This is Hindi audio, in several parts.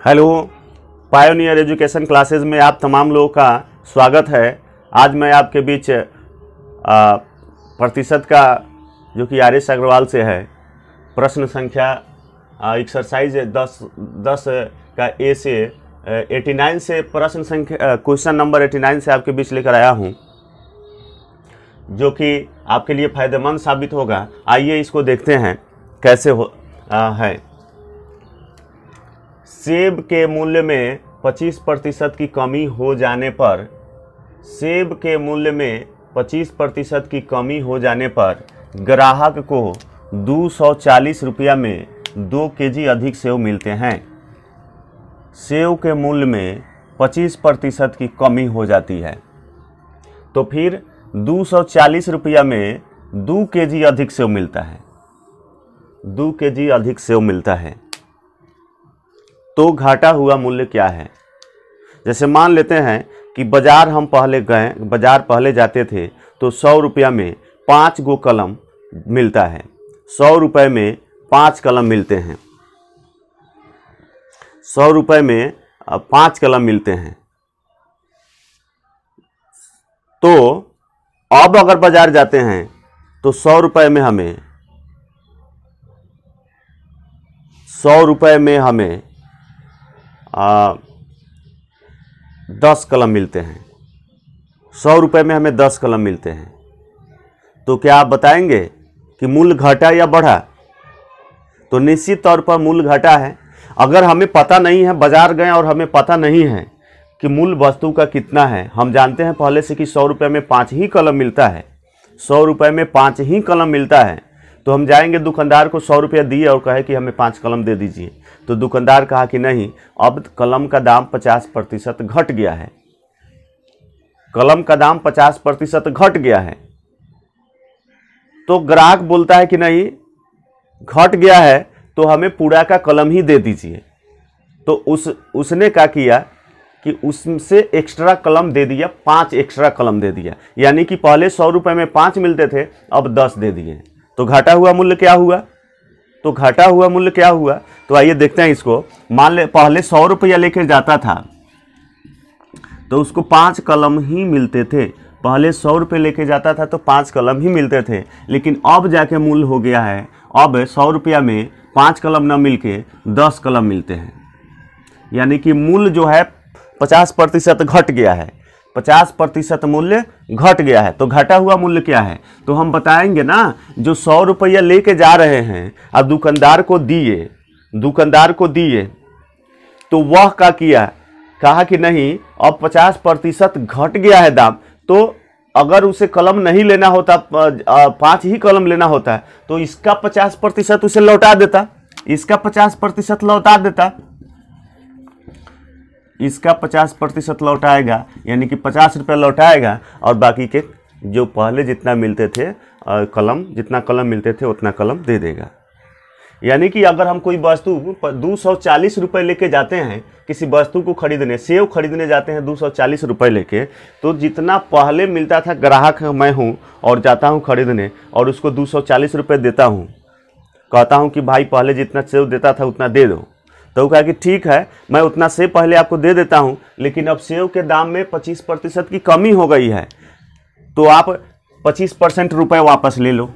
हेलो, पायोनियर एजुकेशन क्लासेस में आप तमाम लोगों का स्वागत है। आज मैं आपके बीच प्रतिशत का जो कि आर.एस. अग्रवाल से है, प्रश्न संख्या एक्सरसाइज 10 का ए से 89 से प्रश्न संख्या क्वेश्चन नंबर 89 से आपके बीच लेकर आया हूं, जो कि आपके लिए फ़ायदेमंद साबित होगा। आइए इसको देखते हैं कैसे है। सेब के मूल्य में 25% की कमी हो जाने पर, सेब के मूल्य में 25% की कमी हो जाने पर ग्राहक को 240 रुपया में 2 केजी अधिक सेव मिलते हैं। सेव के मूल्य में 25% की कमी हो जाती है तो फिर 240 रुपया में 2 केजी अधिक सेव मिलता है। 2 केजी अधिक सेव मिलता है तो घाटा हुआ मूल्य क्या है। जैसे मान लेते हैं कि बाजार हम पहले गए, बाजार पहले जाते थे तो 100 रुपया में 5 गो कलम मिलता है। 100 रुपये में 5 कलम मिलते हैं। 100 रुपये में 5 कलम मिलते हैं। तो अब अगर बाजार जाते हैं तो 100 रुपये में हमें 100 रुपये में हमें 10 कलम मिलते हैं। 100 रुपये में हमें 10 कलम मिलते हैं। तो क्या आप बताएंगे कि मूल्य घटा या बढ़ा? तो निश्चित तौर पर मूल्य घटा है। अगर हमें पता नहीं है, बाजार गए और हमें पता नहीं है कि मूल्य वस्तु का कितना है, हम जानते हैं पहले से कि 100 रुपये में 5 ही कलम मिलता है, 100 रुपये में 5 ही कलम मिलता है, तो हम जाएंगे दुकानदार को 100 रुपया दिए और कहे कि हमें 5 कलम दे दीजिए। तो दुकानदार कहा कि नहीं, अब कलम का दाम 50% घट गया है। कलम का दाम 50% घट गया है। तो ग्राहक बोलता है कि नहीं, घट गया है तो हमें पूरा का कलम ही दे दीजिए। तो उसने क्या किया कि उससे एक्स्ट्रा कलम दे दिया, 5 एक्स्ट्रा कलम दे दिया। यानी कि पहले 100 रुपये में 5 मिलते थे, अब 10 दे दिए। तो घटा हुआ मूल्य क्या हुआ? तो घटा हुआ मूल्य क्या हुआ? तो आइए देखते हैं इसको। मान ले पहले 100 रुपया लेकर जाता था तो उसको 5 कलम ही मिलते थे। पहले 100 रुपये लेके जाता था तो 5 कलम ही मिलते थे, लेकिन अब जाके मूल्य हो गया है, अब 100 रुपया में 5 कलम न मिलके 10 कलम मिलते हैं। यानी कि मूल्य जो है 50% घट गया है। 50% मूल्य घट गया है। तो घटा हुआ मूल्य क्या है? तो हम बताएंगे ना, जो 100 रुपया लेके जा रहे हैं अब दुकानदार को दिए तो वह क्या किया, कहा कि नहीं, अब 50% घट गया है दाम। तो अगर उसे कलम नहीं लेना होता, 5 ही कलम लेना होता तो इसका 50% उसे लौटा देता, इसका 50% लौटा देता, इसका 50% लौटाएगा। यानी कि 50 रुपये लौटाएगा और बाकी के जो पहले जितना मिलते थे कलम, जितना कलम मिलते थे उतना कलम दे देगा। यानी कि अगर हम कोई वस्तु 240 रुपये लेके जाते हैं, किसी वस्तु को खरीदने, सेव खरीदने जाते हैं 240 रुपये लेके, तो जितना पहले मिलता था, ग्राहक मैं हूँ और जाता हूँ खरीदने और उसको 240 रुपये देता हूँ, कहता हूँ कि भाई पहले जितना सेव देता था उतना दे दो। तो वो कहा कि ठीक है, मैं उतना सेव पहले आपको दे देता हूं, लेकिन अब सेव के दाम में 25% की कमी हो गई है, तो आप 25% रुपये वापस ले लो।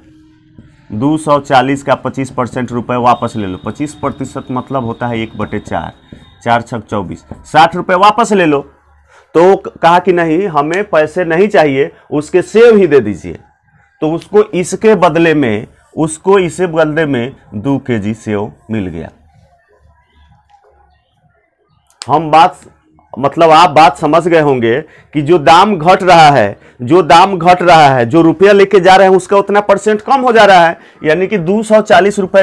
240 का 25% रुपये वापस ले लो। 25% मतलब होता है 1/4, 4 छक 24, 60 रुपये वापस ले लो। तो कहा कि नहीं, हमें पैसे नहीं चाहिए, उसके सेव ही दे दीजिए। तो उसको इसके बदले में, उसको इसे बदले में 2 केजी सेव मिल गया। आप बात समझ गए होंगे कि जो दाम घट रहा है, जो रुपया लेके जा रहे हैं उसका उतना % कम हो जा रहा है। यानी कि 240 रुपये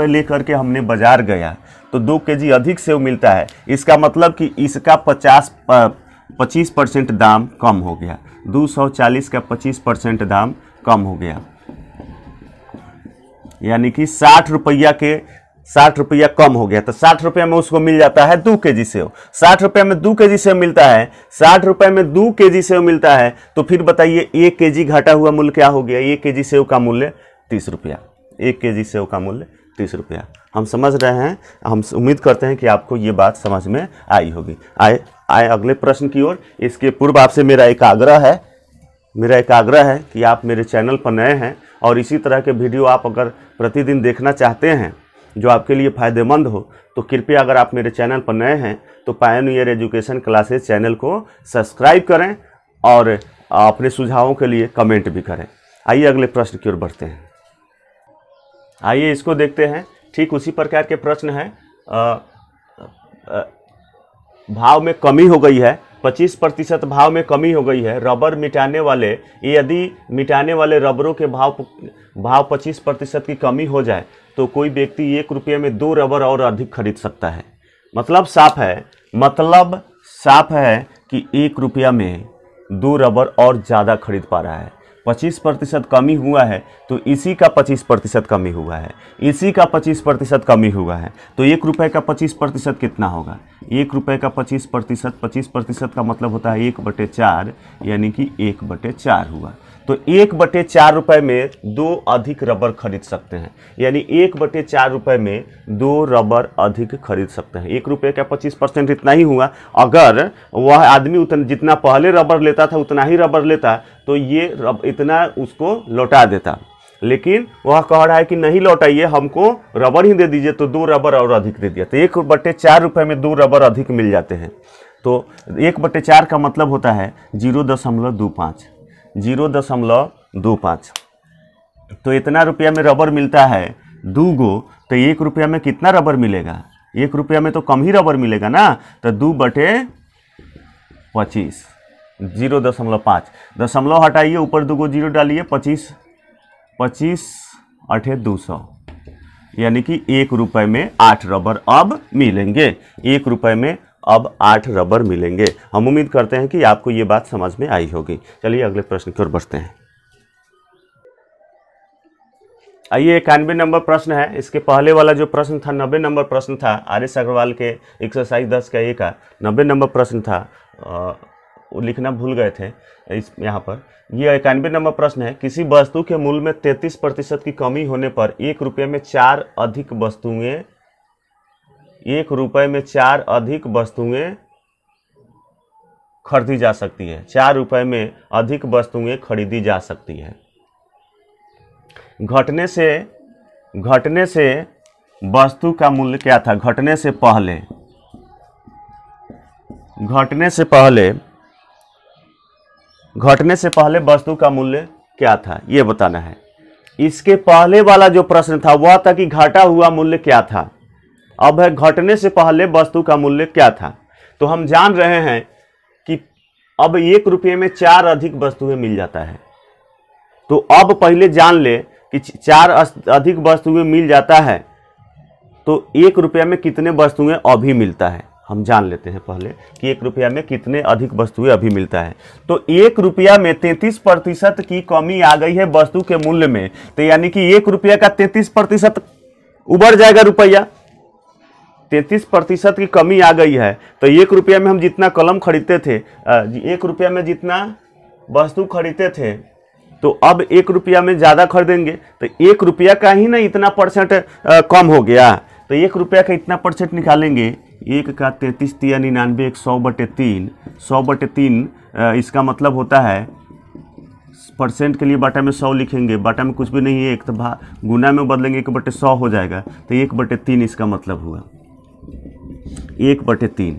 लेकर के हमने बाजार गया तो 2 केजी अधिक सेव मिलता है। इसका मतलब कि इसका 25% दाम कम हो गया। 240 का 25% दाम कम हो गया। यानी कि 60 रुपया कम हो गया। तो 60 रुपये में उसको मिल जाता है 2 केजी सेव। 60 रुपये में 2 केजी सेव मिलता है। 60 रुपये में 2 केजी सेव मिलता है। तो फिर बताइए 1 केजी घटा हुआ मूल्य क्या हो गया? 1 केजी सेव का मूल्य 30 रुपया। 1 केजी सेव का मूल्य 30 रुपया। हम समझ रहे हैं, हम उम्मीद करते हैं कि आपको ये बात समझ में आई होगी। आए अगले प्रश्न की ओर। इसके पूर्व आपसे मेरा एक आग्रह है कि आप मेरे चैनल पर नए हैं और इसी तरह के वीडियो आप अगर प्रतिदिन देखना चाहते हैं जो आपके लिए फ़ायदेमंद हो, तो कृपया अगर आप मेरे चैनल पर नए हैं तो पायोनियर एजुकेशन क्लासेस चैनल को सब्सक्राइब करें और अपने सुझावों के लिए कमेंट भी करें। आइए अगले प्रश्न की ओर बढ़ते हैं। आइए इसको देखते हैं। ठीक उसी प्रकार के प्रश्न हैं। भाव में कमी हो गई है, 25% भाव में कमी हो गई है। रबर मिटाने वाले, यदि मिटाने वाले रबरों के भाव 25% की कमी हो जाए तो कोई व्यक्ति 1 रुपये में 2 रबर और अधिक खरीद सकता है। मतलब साफ है कि 1 रुपया में 2 रबर और ज़्यादा खरीद पा रहा है। 25% कमी हुआ है तो इसी का 25% कमी हुआ है, इसी का 25% कमी हुआ है। तो 1 रुपये का 25% कितना होगा? 1 रुपये का 25% का मतलब होता है 1/4, यानी कि 1/4 हुआ। तो 1/4 रुपये में 2 अधिक रबर खरीद सकते हैं, यानी 1/4 रुपये में 2 रबर अधिक खरीद सकते हैं। 1 रुपये का 25% इतना ही हुआ। अगर वह आदमी जितना पहले रबर लेता था उतना ही रबर लेता तो ये इतना उसको लौटा देता, लेकिन वह कह रहा है कि नहीं लौटाइए, हमको रबर ही दे दीजिए, तो 2 रबर और अधिक दे दिया। तो 1/4 रुपये में 2 रबर अधिक मिल जाते हैं। तो 1/4 का मतलब होता है 0.25। तो इतना रुपया में रबर मिलता है 2 गो, तो 1 रुपया में कितना रबर मिलेगा? 1 रुपया में तो कम ही रबर मिलेगा ना। तो 2/25, 0.5, दशमलव हटाइए, ऊपर 2 गो 0 डालिए, 25 8 200, यानी कि 1 रुपये में 8 रबर अब मिलेंगे। 1 रुपये में अब 8 रबर मिलेंगे। हम उम्मीद करते हैं कि आपको ये बात समझ में आई होगी। चलिए अगले प्रश्न की ओर बढ़ते हैं। आइए 91 नंबर प्रश्न है। इसके पहले वाला जो प्रश्न था 90 नंबर प्रश्न था, आर.एस. अग्रवाल के एक्सरसाइज 10 का 1 90 नंबर प्रश्न था। वो लिखना भूल गए थे इस यहाँ पर। ये 91 नंबर प्रश्न है। किसी वस्तु के मूल्य में 33% की कमी होने पर 1 रुपये में 4 अधिक वस्तुएं 1 रुपये में 4 अधिक वस्तुएं खरीदी जा सकती है। 4 रुपये में अधिक वस्तुएं खरीदी जा सकती है। घटने से वस्तु का मूल्य क्या था? घटने से पहले वस्तु का मूल्य क्या था, यह बताना है। इसके पहले वाला जो प्रश्न था वह था कि घटा हुआ मूल्य क्या था। अब है घटने से पहले वस्तु का मूल्य क्या था। तो हम जान रहे हैं कि अब 1 रुपये में 4 अधिक वस्तुएं मिल जाता है। तो अब पहले जान ले कि 4 अधिक वस्तुएं मिल जाता है तो 1 रुपया में कितने वस्तुएं अभी मिलता है, हम जान लेते हैं पहले कि 1 रुपया में कितने अधिक वस्तुएं अभी मिलता है। तो 1 रुपया में 33% की कमी आ गई है वस्तु के मूल्य में। तो यानी कि 1 रुपया का 33% उबर जाएगा रुपया। 33% की कमी आ गई है। तो 1 रुपया में हम जितना कलम खरीदते थे, 1 रुपया में जितना वस्तु खरीदते थे, तो अब 1 रुपया में ज़्यादा खरीदेंगे तो 1 रुपया का ही ना इतना परसेंट कम हो गया। तो 1 रुपया का इतना परसेंट निकालेंगे, 1 का 33 × 99, 100/3, 100/3 इसका मतलब होता है परसेंट के लिए बाटा में 100 लिखेंगे, बाटा में कुछ भी नहीं है, एक तो गुना में बदलेंगे 1/100 हो जाएगा। तो 1/3 इसका मतलब हुआ 1/3।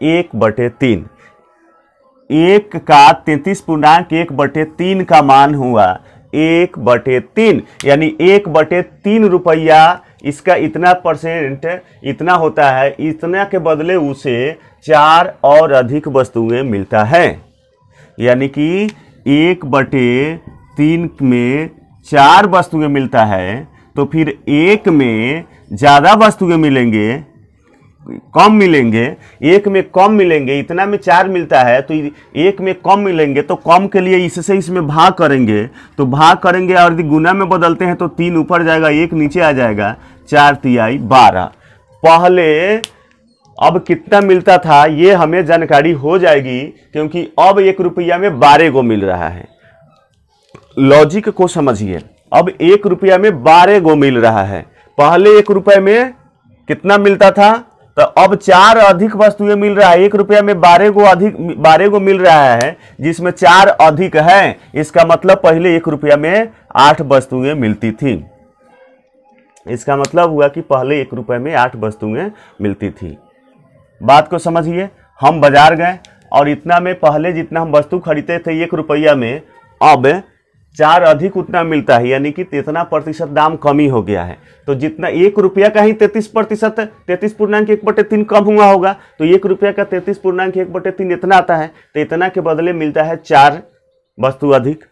1/3 1 का 33.1/3 का मान हुआ 1/3, यानी 1/3 रुपया। इसका इतना परसेंट इतना होता है, इतना के बदले उसे 4 और अधिक वस्तुएं मिलता है। यानी कि 1/3 में 4 वस्तुएं मिलता है, तो फिर 1 में ज़्यादा वस्तुएं मिलेंगे, कम मिलेंगे, 1 में कम मिलेंगे। इतना में 4 मिलता है तो 1 में कम मिलेंगे, तो कम के लिए इससे इसमें भाग करेंगे, तो भाग करेंगे और यदि गुना में बदलते हैं तो 3 ऊपर जाएगा, 1 नीचे आ जाएगा, 4 तिहाई 12। पहले अब कितना मिलता था ये हमें जानकारी हो जाएगी, क्योंकि अब 1 रुपया में 12 गो मिल रहा है। लॉजिक को समझिए, अब 1 रुपया में 12 गो मिल रहा है। पहले 1 रुपए में कितना मिलता था, तो अब 4 अधिक वस्तुएं मिल रहा है। 1 रुपया में 12 गो मिल रहा है, जिसमें 4 अधिक है। इसका मतलब पहले 1 रुपया में 8 वस्तुएं मिलती थी। इसका मतलब हुआ कि पहले 1 रुपए में 8 वस्तुएं मिलती थी। बात को समझिए, हम बाजार गए और इतना में पहले जितना हम वस्तु खरीदते थे 1 रुपया में, अब 4 अधिक उतना मिलता है, यानी कि 33% दाम कमी हो गया है। तो जितना 1 रुपया का ही 33%, 33.1/3 कम हुआ होगा, तो 1 रुपया का 33.1/3 इतना आता है। तो इतना के बदले मिलता है 4 वस्तु अधिक।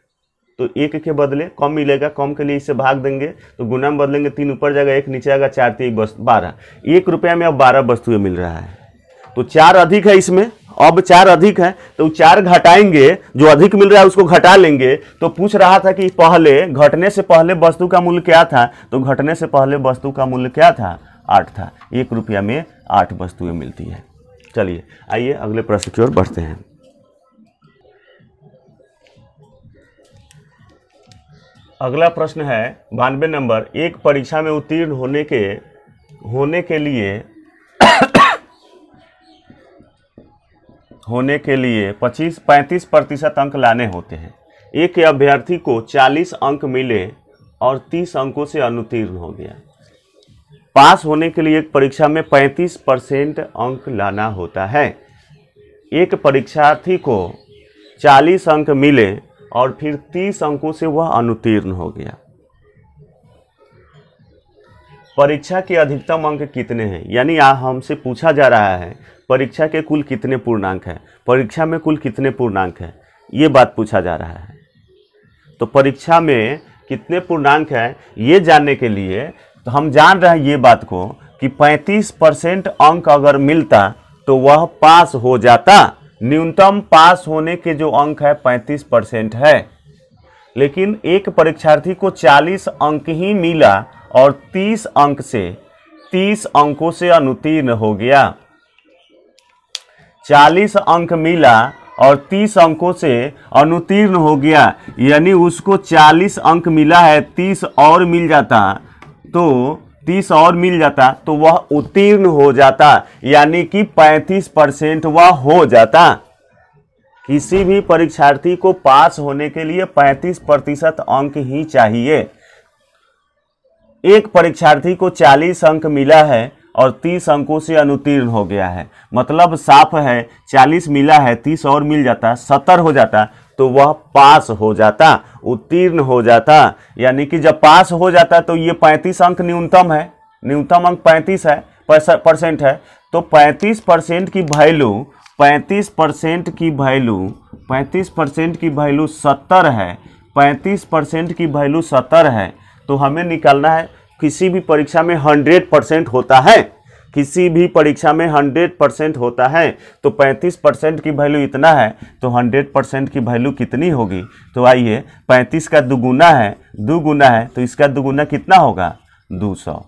तो 1 के बदले कम मिलेगा, कम के लिए इसे भाग देंगे तो गुना में बदलेंगे, 3 ऊपर जाएगा 1 नीचे आएगा, 4 3 12। 1 रुपया में अब 12 वस्तुएं मिल रहा है, तो 4 अधिक है इसमें, अब 4 अधिक है तो 4 घटाएंगे, जो अधिक मिल रहा है उसको घटा लेंगे। तो पूछ रहा था कि पहले घटने से पहले वस्तु का मूल्य क्या था, तो घटने से पहले वस्तु का मूल्य क्या था, 8 था। 1 रुपया में 8 वस्तुएं मिलती है। चलिए आइए अगले प्रश्न की ओर बढ़ते हैं। अगला प्रश्न है 92 नंबर। एक परीक्षा में उत्तीर्ण होने के लिए 35% अंक लाने होते हैं। एक अभ्यर्थी को 40 अंक मिले और 30 अंकों से अनुत्तीर्ण हो गया। पास होने के लिए एक परीक्षा में 35% अंक लाना होता है। एक परीक्षार्थी को 40 अंक मिले और फिर 30 अंकों से वह अनुत्तीर्ण हो गया। परीक्षा के अधिकतम अंक कितने हैं, यानी हमसे पूछा जा रहा है परीक्षा के कुल कितने पूर्णांक है, परीक्षा में कुल कितने पूर्णांक है, ये बात पूछा जा रहा है। तो परीक्षा में कितने पूर्णांक है ये जानने के लिए तो हम जान रहे हैं ये बात को कि 35% अंक अगर मिलता तो वह पास हो जाता। न्यूनतम पास होने के जो अंक है 35% है, लेकिन एक परीक्षार्थी को 40 अंक ही मिला और 30 अंक से 30 अंकों से अनुत्तीर्ण हो गया। 40 अंक मिला और 30 अंकों से अनुत्तीर्ण हो गया, यानी उसको 40 अंक मिला है, 30 और मिल जाता तो 30 और मिल जाता तो वह उत्तीर्ण हो जाता, यानी कि 35% वह हो जाता। किसी भी परीक्षार्थी को पास होने के लिए 35% अंक ही चाहिए। एक परीक्षार्थी को 40 अंक मिला है और 30 अंकों से अनुत्तीर्ण हो गया है, मतलब साफ है 40 मिला है, 30 और मिल जाता, 70 हो जाता तो वह पास हो जाता, उत्तीर्ण हो जाता। यानी कि जब पास हो जाता तो ये 35 अंक न्यूनतम है, न्यूनतम अंक 35 है परसेंट है, तो 35% की वैल्यू 35% की वैल्यू 70 है। 35% की वैल्यू 70 है, तो हमें निकालना है किसी भी परीक्षा में 100% होता है, किसी भी परीक्षा में 100% होता है, तो 35% की वैल्यू इतना है, तो 100% की वैल्यू कितनी होगी। तो आइए 35 का दुगुना है, तो इसका दुगुना कितना होगा 200,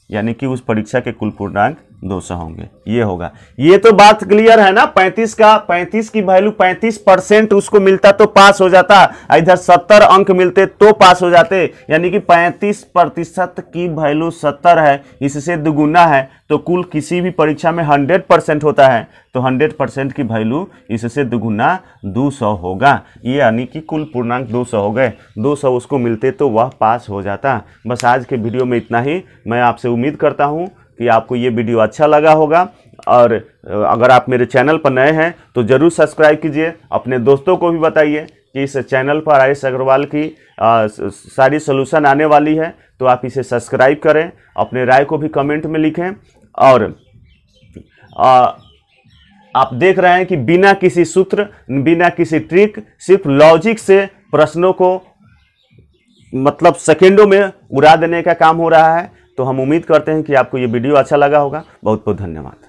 यानी कि उस परीक्षा के कुल पूर्णांक 200 होंगे। ये होगा, ये तो बात क्लियर है ना। 35 की वैल्यू 35% उसको मिलता तो पास हो जाता, इधर 70 अंक मिलते तो पास हो जाते, यानी कि 35% की वैल्यू 70 है, इससे दुगुना है, तो कुल किसी भी परीक्षा में 100% होता है, तो 100% की वैल्यू इससे दुगुना 200 होगा। ये यानी कि कुल पूर्णांक 200 हो गए, 200 उसको मिलते तो वह पास हो जाता। बस आज के वीडियो में इतना ही। मैं आपसे उम्मीद करता हूँ कि आपको ये वीडियो अच्छा लगा होगा, और अगर आप मेरे चैनल पर नए हैं तो ज़रूर सब्सक्राइब कीजिए। अपने दोस्तों को भी बताइए कि इस चैनल पर आयुष अग्रवाल की सारी सॉल्यूशन आने वाली है, तो आप इसे सब्सक्राइब करें, अपने राय को भी कमेंट में लिखें। और आप देख रहे हैं कि बिना किसी सूत्र, बिना किसी ट्रिक, सिर्फ लॉजिक से प्रश्नों को मतलब सेकेंडों में उड़ा देने का काम हो रहा है। तो हम उम्मीद करते हैं कि आपको ये वीडियो अच्छा लगा होगा। बहुत बहुत धन्यवाद।